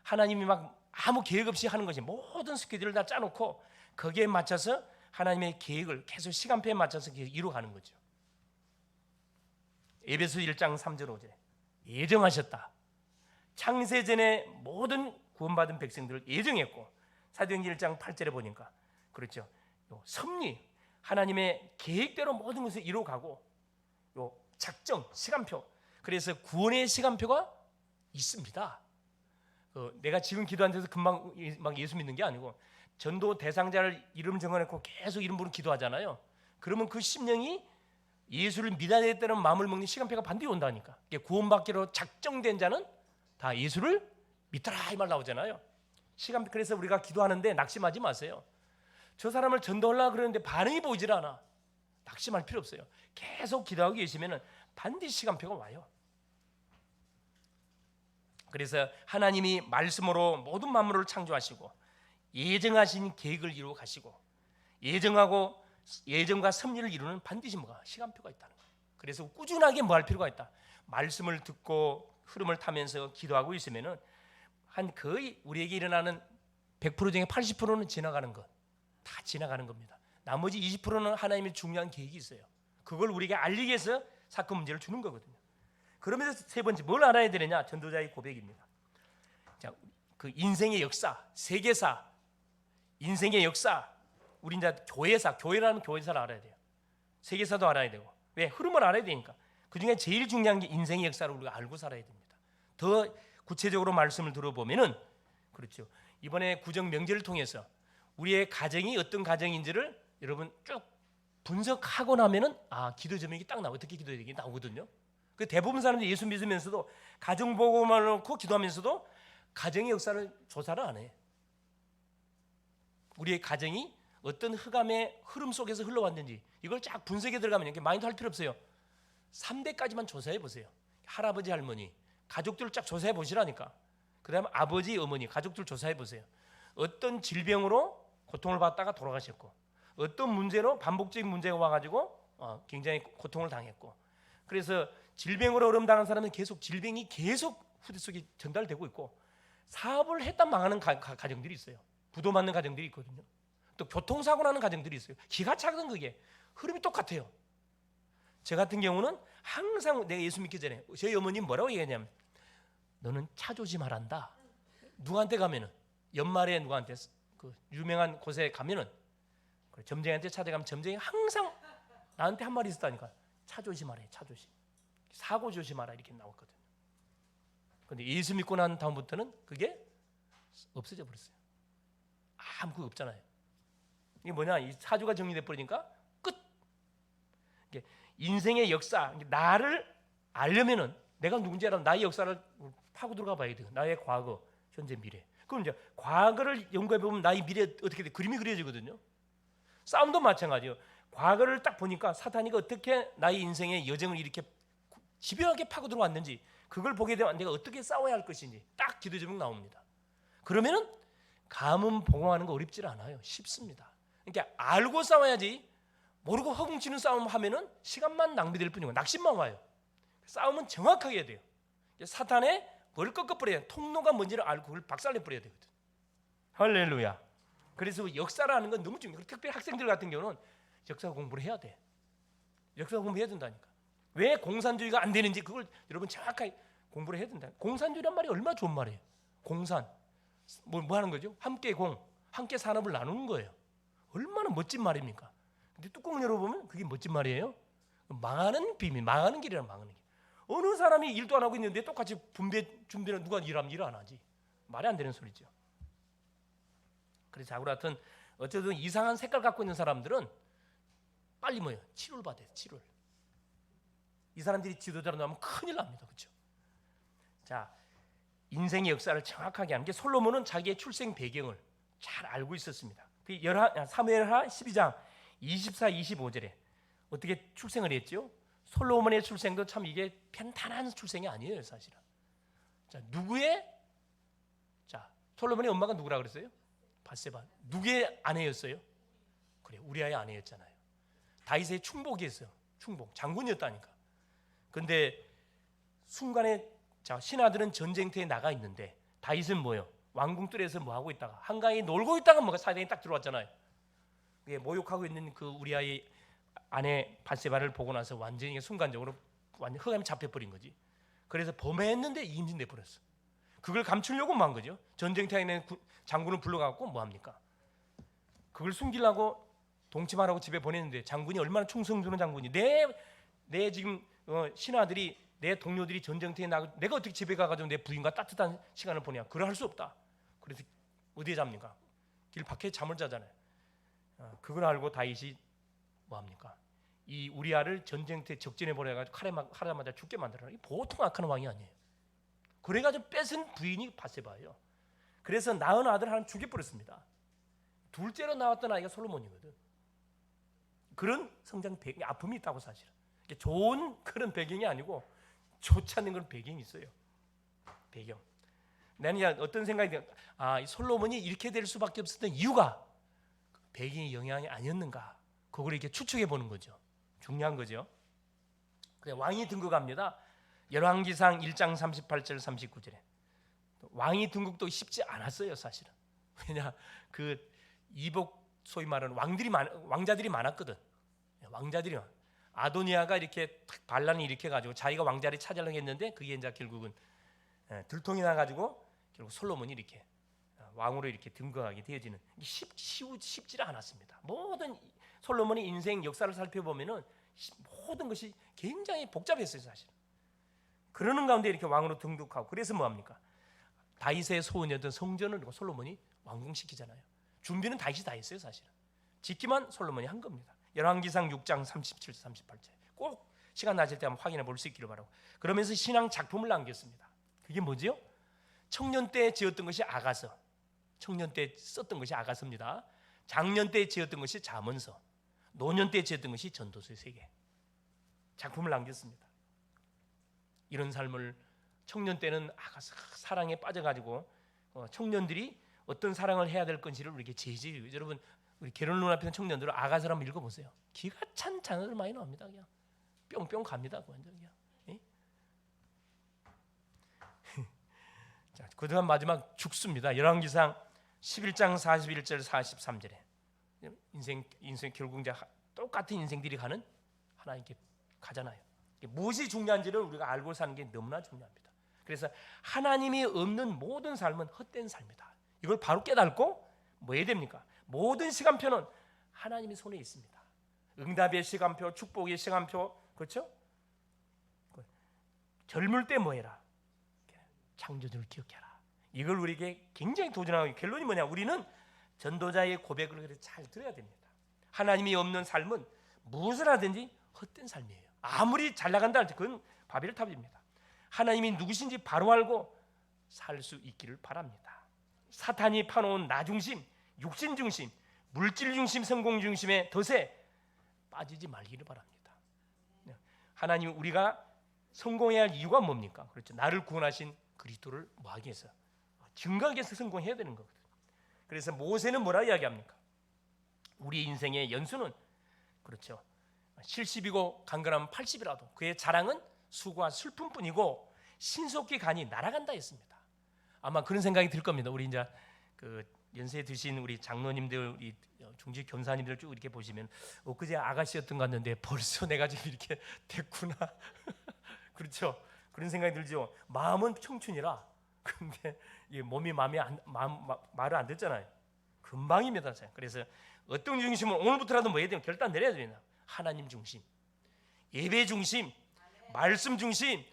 S1: 하나님이 막 아무 계획 없이 하는 것이 모든 스케줄을 다 짜놓고 거기에 맞춰서 하나님의 계획을 계속 시간표에 맞춰서 이루어가는 거죠. 에베소 1장 3절 5절 예정하셨다. 창세전에 모든 구원받은 백성들을 예정했고, 사도행전 1장 8절에 보니까 그렇죠. 섭리, 하나님의 계획대로 모든 것을 이루어가고 작정, 시간표. 그래서 구원의 시간표가 있습니다. 내가 지금 기도한 데서 금방 막 예수 믿는 게 아니고 전도 대상자를 이름 정해놓고 계속 이름 부르는 기도하잖아요. 그러면 그 심령이 예수를 믿어야겠다는 마음을 먹는 시간표가 반드시 온다니까. 구원받기로 작정된 자는 다 예수를 믿더라 이 말 나오잖아요. 시간표. 그래서 우리가 기도하는데 낙심하지 마세요. 저 사람을 전도하려고 그러는데 반응이 보이질 않아. 낙심할 필요 없어요. 계속 기도하고 계시면 반드시 시간표가 와요. 그래서 하나님이 말씀으로 모든 만물을 창조하시고 예정하신 계획을 이루어 가시고 예정과 섭리를 이루는 반드시 뭐가 시간표가 있다는 거예요. 그래서 꾸준하게 뭐 할 필요가 있다. 말씀을 듣고 흐름을 타면서 기도하고 있으면은 한 거의 우리에게 일어나는 100% 중에 80%는 지나가는 것, 다 지나가는 겁니다. 나머지 20%는 하나님의 중요한 계획이 있어요. 그걸 우리에게 알리기 위해서 사건 문제를 주는 거거든요. 그러면서 세 번째 뭘 알아야 되느냐? 전도자의 고백입니다. 자, 그 인생의 역사, 세계사, 인생의 역사, 우리 이제 교회사, 교회라는 교회사를 알아야 돼요. 세계사도 알아야 되고, 왜 흐름을 알아야 되니까. 그 중에 제일 중요한 게 인생의 역사를 우리가 알고 살아야 됩니다. 더 구체적으로 말씀을 들어보면은 그렇죠. 이번에 구정 명제를 통해서 우리의 가정이 어떤 가정인지를 여러분 쭉 분석하고 나면은 기도 제목이 딱 나와. 어떻게 기도해야 되게 나오거든요. 그 대부분 사람들이 예수 믿으면서도 가정 보고만 놓고 기도하면서도 가정의 역사를 조사를 안 해. 우리의 가정이 어떤 흑암의 흐름 속에서 흘러왔는지 이걸 쫙 분석에 들어가면 이렇게 마인드 할 필요 없어요. 3대까지만 조사해 보세요. 할아버지, 할머니, 가족들을 쫙 조사해 보시라니까. 그 다음에 아버지, 어머니, 가족들 조사해 보세요. 어떤 질병으로 고통을 받다가 돌아가셨고, 어떤 문제로 반복적인 문제가 와가지고 굉장히 고통을 당했고, 그래서 질병으로 어려움 당한 사람은 계속 질병이 계속 후대 속에 전달되고 있고, 사업을 했다 망하는 가정들이 있어요. 부도 맞는 가정들이 있거든요. 또 교통사고 나는 가정들이 있어요. 기가 차거든. 그게 흐름이 똑같아요. 저 같은 경우는 항상 내가 예수 믿기 전에 저희 어머님 뭐라고 얘기하냐면, 너는 차 조심하란다. 누구한테 가면은 연말에 누구한테 그 유명한 곳에 가면은 점쟁이한테 찾아가면 점쟁이 항상 나한테 한 말이 있었다니까. 차 조심하래. 차 조심. 사고 조심하라 이렇게 나왔거든요. 근데 예수 믿고 난 다음부터는 그게 없어져 버렸어요. 아무 거 없잖아요. 이게 뭐냐? 이 사주가 정리돼 버리니까 끝. 이게 인생의 역사, 나를 알려면은 내가 누군지 알아. 나의 역사를 파고 들어가 봐야 돼요. 나의 과거, 현재, 미래. 그럼 이제 과거를 연구해 보면 나의 미래 어떻게 돼? 그림이 그려지거든요. 싸움도 마찬가지예요. 과거를 딱 보니까 사탄이가 어떻게 나의 인생의 여정을 이렇게 집요하게 파고 들어왔는지 그걸 보게 되면 내가 어떻게 싸워야 할 것인지 딱 기도 제목 나옵니다. 그러면은 가문 봉헌하는 거 어렵지 않아요. 쉽습니다. 그러니까 알고 싸워야지 모르고 허공치는 싸움 하면은 시간만 낭비될 뿐이고 낙심만 와요. 싸움은 정확하게 해야 돼요. 사탄의 뭘 꺾어버려야 통로가 뭔지를 알고 그걸 박살내버려야 되거든. 할렐루야. 그래서 역사라는 건 너무 중요해요. 특별히 학생들 같은 경우는 역사 공부를 해야 돼. 역사 공부해야 된다니까. 왜 공산주의가 안 되는지 그걸 여러분 정확하게 공부를 해야 된다. 공산주의란 말이 얼마나 좋은 말이에요. 공산 뭐 하는 거죠? 함께 산업을 나누는 거예요. 얼마나 멋진 말입니까? 근데 뚜껑 열어보면 그게 멋진 말이에요. 망하는 비밀, 망하는 길이란 망하는 길. 어느 사람이 일도 안 하고 있는데 똑같이 분배 준비는 누가 일하면 일 안 하지? 말이 안 되는 소리죠. 그래서 자고 같은 어쨌든 이상한 색깔 갖고 있는 사람들은 빨리 뭐예요? 치료를 받아요. 치료를. 이 사람들이 지도자로 나오면 큰일 납니다. 그렇죠? 자, 인생의 역사를 정확하게 하는 게 솔로몬은 자기의 출생 배경을 잘 알고 있었습니다. 그 사무엘하 12장 24, 25절에 어떻게 출생을 했죠? 솔로몬의 출생도 참 이게 편탄한 출생이 아니에요, 사실은. 자, 솔로몬의 엄마가 누구라 그랬어요? 밧세바. 누구의 아내였어요? 그래, 우리아의 아내였잖아요. 다윗의 충복이었어요. 충복, 장군이었다니까. 근데 순간에 신하들은 전쟁터에 나가 있는데 다윗은 뭐요? 왕궁 뜰에서 뭐 하고 있다가 한가히 놀고 있다가 뭐가 사단이 딱 들어왔잖아요. 모욕하고 있는 그 우리아의 아내 밧세바를 보고 나서 완전히 순간적으로 완전 흑암이 잡혀버린 거지. 그래서 범했는데 임신돼 버렸어. 그걸 감추려고 뭐 한 거죠. 전쟁터에 있는 장군을 불러갖고 뭐 합니까? 그걸 숨기려고 동침하라고 집에 보냈는데 장군이 얼마나 충성스러운 장군이 내 지금 신하들이 내 동료들이 전쟁터에 나가 내가 어떻게 집에 가가지고 내 부인과 따뜻한 시간을 보냐? 그럴 할 수 없다. 그래서 어디에 잡니까? 길 밖에 잠을 자잖아요. 그걸 알고 다윗이 뭐 합니까? 이 우리아를 전쟁터에 적진해 버려가지고 칼에 맞아 죽게 만들어라. 이 보통 악한 왕이 아니에요. 그래가지고 뺏은 부인이 밧세바예요. 그래서 낳은 아들 하나 죽여버렸습니다. 둘째로 나왔던 아이가 솔로몬이거든. 그런 성장 배경이 아픔이 있다고 사실은. 좋은 그런 배경이 아니고 좋지 않은 그런 배경이 있어요. 배경. 나는 어떤 생각이 들어요. 이 솔로몬이 이렇게 될 수밖에 없었던 이유가 배경의 영향이 아니었는가? 그걸 이렇게 추측해 보는 거죠. 중요한 거죠. 그래, 왕이 등극합니다. 열왕기상 1장 38절 39절에 왕이 등극도 쉽지 않았어요, 사실은. 왜냐, 그 이복 소위 말하는 왕자들이 많았거든. 왕자들이 아도니아가 이렇게 반란을 일으켜가지고 자기가 왕자를 찾으려고 했는데 그게 이제 결국은 들통이 나가지고 결국 솔로몬이 이렇게 왕으로 이렇게 등극하게 되어지는 쉽지 않았습니다. 모든 솔로몬의 인생 역사를 살펴보면은 모든 것이 굉장히 복잡했어요, 사실. 그러는 가운데 이렇게 왕으로 등극하고 그래서 뭐합니까? 다윗의 소원이었던 성전을 솔로몬이 완공시키잖아요. 준비는 다윗이 다 했어요, 사실은. 짓기만 솔로몬이 한 겁니다. 열왕기상 6장 37, 38절 꼭 시간 나실 때 한번 확인해 볼 수 있기를 바라고. 그러면서 신앙 작품을 남겼습니다. 그게 뭐지요? 청년 때 지었던 것이 아가서, 청년 때 썼던 것이 아가서입니다. 장년 때 지었던 것이 잠언서, 노년 때 지었던 것이 전도서의 3개 작품을 남겼습니다. 이런 삶을 청년 때는 아가서 사랑에 빠져가지고 청년들이 어떤 사랑을 해야 될 건지를 이렇게 제지. 여러분 우리 결혼 눈앞에 청년들은 아가서를 한번 읽어보세요. 기가 찬 단어들 많이 나옵니다. 그냥 뿅뿅 갑니다. 완전 그냥. 자, 그다음 마지막 죽습니다. 열왕기상 11장 41절 43절에 인생 결국 이제 똑같은 인생들이 가는 하나님께 가잖아요. 무엇이 중요한지를 우리가 알고 사는 게 너무나 중요합니다. 그래서 하나님이 없는 모든 삶은 헛된 삶이다. 이걸 바로 깨닫고 뭐 해야 됩니까? 모든 시간표는 하나님의 손에 있습니다. 응답의 시간표, 축복의 시간표, 그렇죠? 젊을 때 뭐 해라? 창조주를 기억해라. 이걸 우리에게 굉장히 도전하고 결론이 뭐냐? 우리는 전도자의 고백을 잘 들어야 됩니다. 하나님이 없는 삶은 무엇을 하든지 헛된 삶이에요. 아무리 잘 나간다 할지 그건 바벨탑입니다. 하나님이 누구신지 바로 알고 살 수 있기를 바랍니다. 사탄이 파놓은 나 중심, 육신 중심, 물질 중심, 성공 중심의 덫에 빠지지 말기를 바랍니다. 하나님 우리가 성공해야 할 이유가 뭡니까? 그렇죠. 나를 구원하신 그리스도를 뭐하기 위해서 증거하기 위해서 성공해야 되는 거거든요. 그래서 모세는 뭐라 이야기합니까? 우리 인생의 연수는 그렇죠. 70이고 강건하면 80이라도 그의 자랑은 수고와 슬픔뿐이고 신속히 간이 날아간다 했습니다. 아마 그런 생각이 들 겁니다. 우리 이제 그 연세 드신 우리 장로님들, 우리 중직 교사님들 쭉 이렇게 보시면 그제 아가씨였던 것 같는데 벌써 내가 지금 이렇게 됐구나. 그렇죠. 그런 생각이 들죠. 마음은 청춘이라. 근데 몸이 말을 안 듣잖아요. 금방입니다. 그래서 어떤 중심은 오늘부터라도 뭐 해야 되면 결단 내려야 됩니다. 하나님 중심, 예배 중심, 말씀 중심,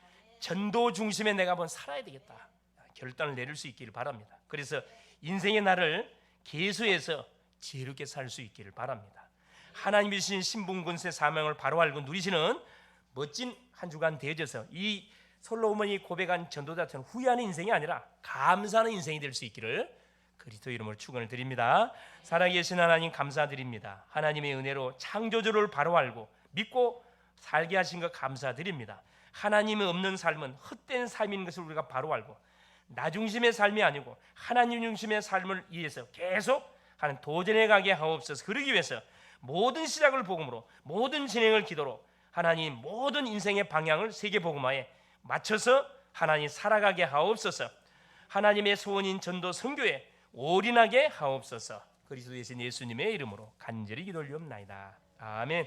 S1: 전도 중심에 내가 한번 살아야 되겠다. 결단을 내릴 수 있기를 바랍니다. 그래서 인생의 날을 계수해서 지혜롭게 살 수 있기를 바랍니다. 하나님이 주신 신분권세 사명을 바로 알고 누리시는 멋진 한 주간 되어져서 이 솔로몬이 고백한 전도자처럼 후회하는 인생이 아니라 감사하는 인생이 될 수 있기를 그리스도 이름으로 축원을 드립니다. 살아계신 하나님 감사드립니다. 하나님의 은혜로 창조주를 바로 알고 믿고 살게 하신 것 감사드립니다. 하나님이 없는 삶은 헛된 삶인 것을 우리가 바로 알고 나 중심의 삶이 아니고 하나님 중심의 삶을 위해서 계속 하는 도전해 가게 하옵소서. 그러기 위해서 모든 시작을 복음으로 모든 진행을 기도로 하나님 모든 인생의 방향을 세계복음화에 맞춰서 하나님 살아가게 하옵소서. 하나님의 소원인 전도 선교에 올인하게 하옵소서. 그리스도 되신 예수님의 이름으로 간절히 기도 올리옵나이다. 아멘.